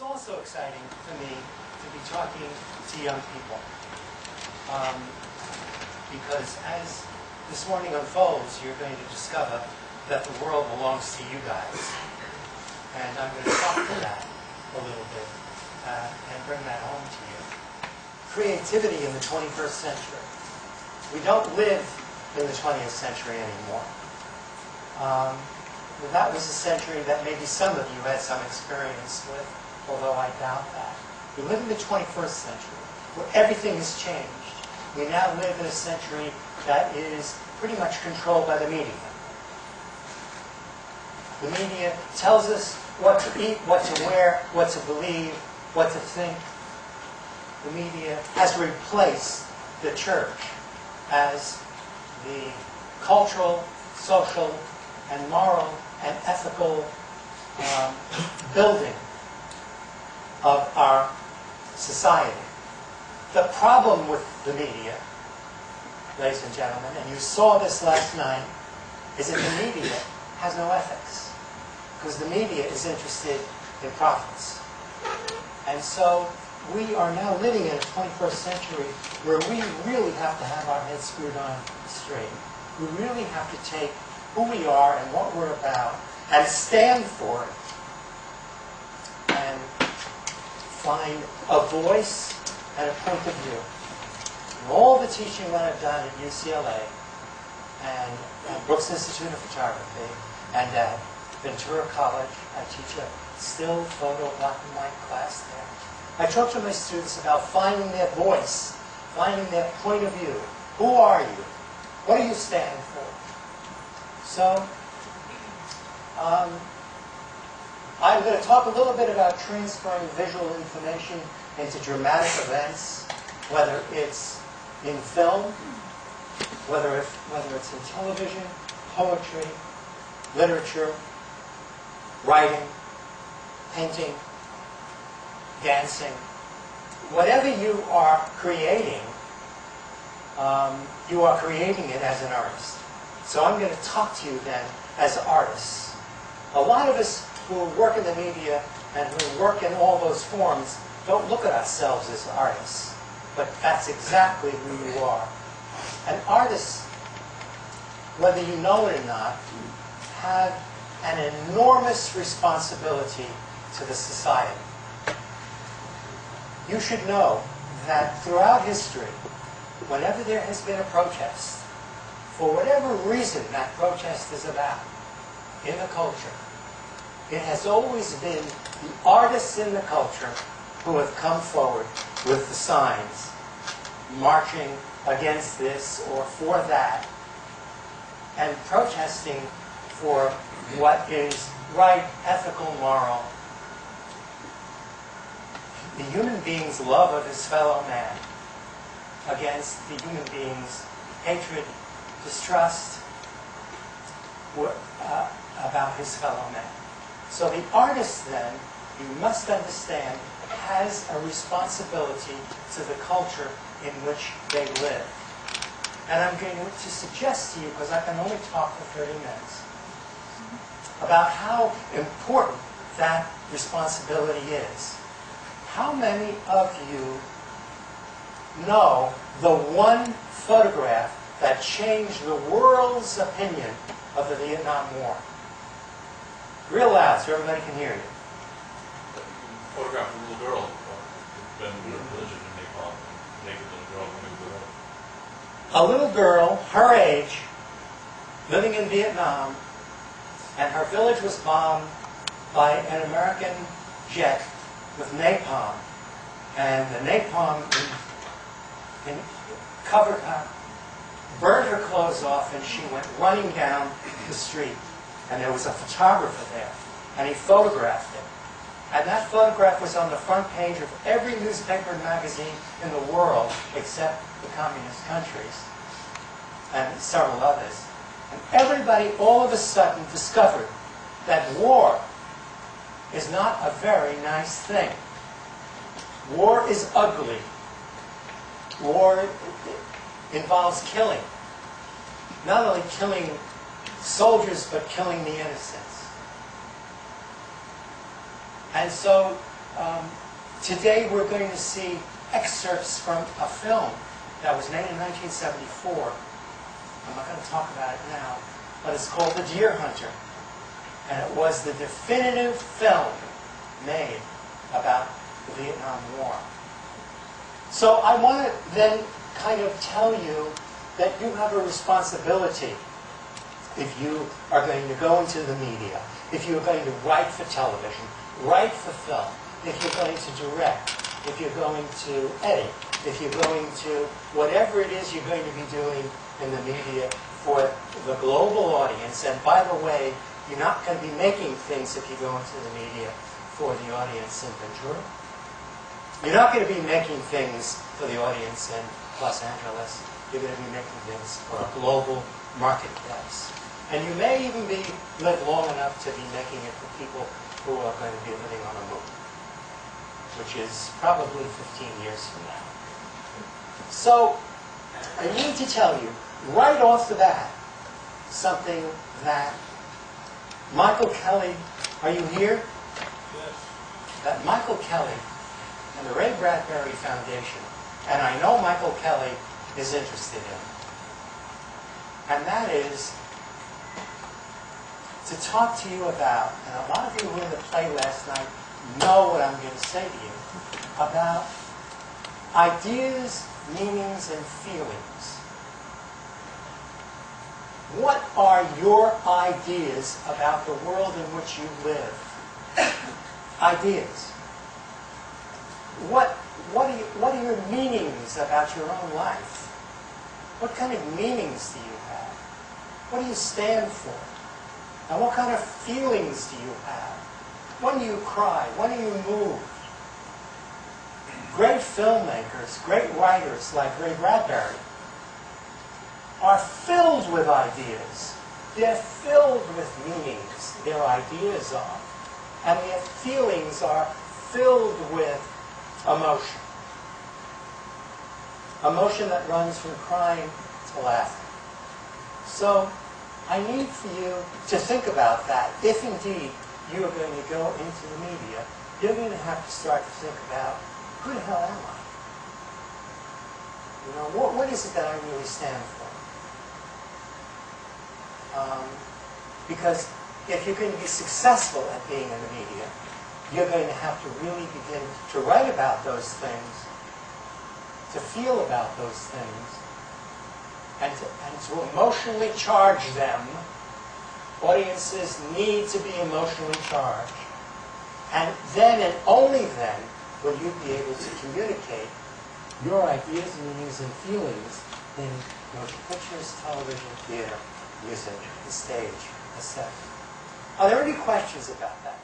also exciting for me to be talking to young people. Because as this morning unfolds, you're going to discover that the world belongs to you guys. And I'm going to talk to that a little bit and bring that home to you. Creativity in the 21st century. We don't live in the 20th century anymore. That was a century that maybe some of you had some experience with, although I doubt that. We live in the 21st century, where everything has changed. We now live in a century that is pretty much controlled by the media. The media tells us what to eat, what to wear, what to believe, what to think. The media has replaced the church as the cultural, social, and moral and ethical building of our society. The problem with the media, ladies and gentlemen, and you saw this last night, is that the media has no ethics. Because the media is interested in profits. And so we are now living in a 21st century where we really have to have our heads screwed on straight. We really have to take who we are and what we're about and stand for it and find a voice and a point of view. And all the teaching that I've done at UCLA and at Brooks Institute of Photography and at Ventura College, I teach a still photo black and white class there. I talk to my students about finding their voice, finding their point of view. Who are you? What do you stand for? So, I'm going to talk a little bit about transferring visual information into dramatic events, whether it's in film, whether it's in television, poetry, literature, writing, painting, dancing. Whatever you are creating it as an artist. So I'm going to talk to you then as artists. A lot of us who work in the media and who work in all those forms don't look at ourselves as artists. But that's exactly who you are. And artists, whether you know it or not, have an enormous responsibility to the society. You should know that throughout history, whenever there has been a protest, for whatever reason that protest is about in the culture, it has always been the artists in the culture who have come forward with the signs, marching against this or for that, and protesting for what is right, ethical, moral. The human being's love of his fellow man against the human being's hatred, distrust about his fellow man. So the artist then, you must understand, has a responsibility to the culture in which they live. And I'm going to suggest to you, because I can only talk for 30 minutes, about how important that responsibility is. How many of you know the one photograph that changed the world's opinion of the Vietnam War? Real loud so everybody can hear you. Photograph of a little girl who'd been in a village in Nepal, a naked little girl coming to the road. A little girl, her age, living in Vietnam, and her village was bombed by an American jet with napalm. And the napalm covered her, burned her clothes off, and she went running down the street. And there was a photographer there, and he photographed it. And that photograph was on the front page of every newspaper and magazine in the world, except the communist countries, and several others. And everybody all of a sudden discovered that war is not a very nice thing. War is ugly. War involves killing. Not only killing soldiers, but killing the innocents. And so Today we're going to see excerpts from a film that was made in 1974. I'm not going to talk about it now, but it's called The Deer Hunter. And it was the definitive film made about the Vietnam War. So I want to then kind of tell you that you have a responsibility if you are going to go into the media, if you're going to write for television, write for film, if you're going to direct, if you're going to edit, if you're going to, whatever it is you're going to be doing in the media for the global audience. And by the way, you're not going to be making things if you go into the media for the audience in Ventura. You're not going to be making things for the audience in Los Angeles. You're going to be making things for a global marketplace. And you may even live long enough to be making it for people who are going to be living on the moon, which is probably 15 years from now. So I need to tell you, right off the bat, something that Michael Kelly, are you here? Yes. That Michael Kelly and the Ray Bradbury Foundation, and I know Michael Kelly is interested in, and that is to talk to you about, and a lot of you who were in the play last night know what I'm going to say to you, about ideas, meanings, and feelings. What are your ideas about the world in which you live? Ideas. What are your meanings about your own life? What kind of meanings do you have? What do you stand for? And what kind of feelings do you have? When do you cry? When are you moved? Great filmmakers, great writers like Ray Bradbury are filled with ideas. They're filled with meanings. Their ideas are. And their feelings are filled with emotion. Emotion that runs from crying to laughing. So I need for you to think about that. If indeed you are going to go into the media, you're going to have to start to think about, who the hell am I? You know, what is it that I really stand for? Because if you're going to be successful at being in the media, you're going to have to really begin to write about those things, to feel about those things, and to emotionally charge them. Audiences need to be emotionally charged. And then and only then will you be able to communicate your ideas, meanings, and feelings in motion pictures, television, theater, music, the stage, etc. Are there any questions about that?